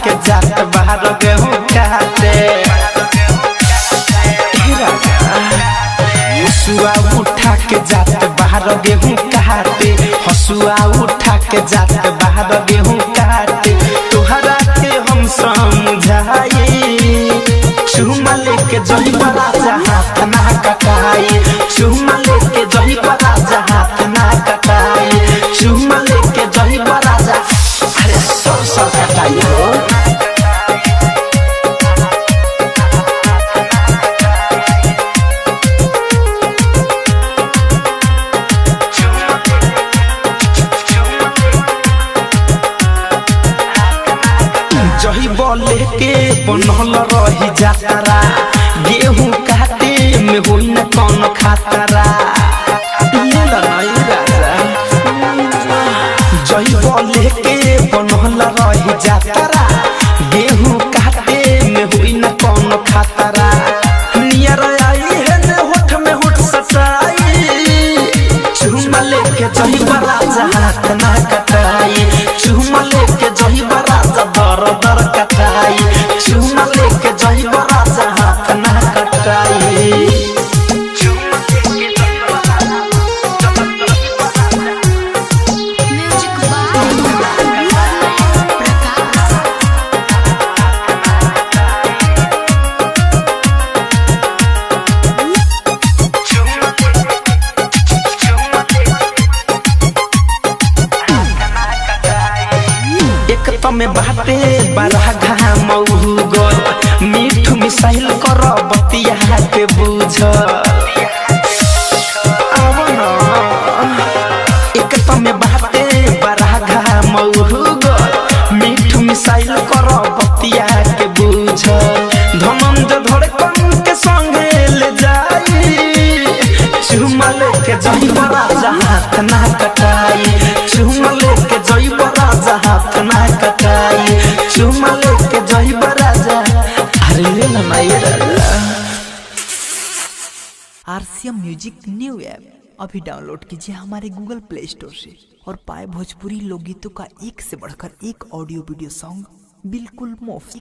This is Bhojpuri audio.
के जात बाहर गेहूं काटे। हसुआ उठा के जात बाहर गेहूं काटे। हसुआ उठा के जात बाहर गेहूं काटे। तोहरा के हम समझाई चुमा लेके जही बड़ा हाथ ना कटाई। चुमा लेके जही बड़ा हाथ ना कटाई। चुमा लेके जही बड़ा अरे सौ कटाई हो। जही बोले के बनल रही जातरा। गेहूं काटे में होई न कौन खातरा। जही बोले के बनल रही जातरा। गेहूं काटे में होई न कौन खातरा। नियर आई है ने होठ में होठ सटाई। चुमा लेके जही बड़ा हाथ ना कटाई। चुमा लेके जही बड़ा दर दर कटाई। चुमा लेके जही बड़ा हाथ ना कटाई। में बाटे बड़ा घाम गल। मीठू मिसाइल कर बतिया के बुझ। एक में बाटे बड़ा घाम गल। मीठू मिसाइल कर बतिया के बुझ। धनंजय धड़कन के संगे ले जाई। चुमा लेके जही बड़ा हाथ ना कटाई। चुमा लेके जही बड़ा हाथ ना कटाई। चुमा लेके जही बड़ा अरे ले ना RCM म्यूजिक न्यू ऐप अभी डाउनलोड कीजिए हमारे गूगल प्ले स्टोर से और पाए भोजपुरी लोकगीतों का एक से बढ़कर एक ऑडियो वीडियो सॉन्ग बिल्कुल मुफ्त।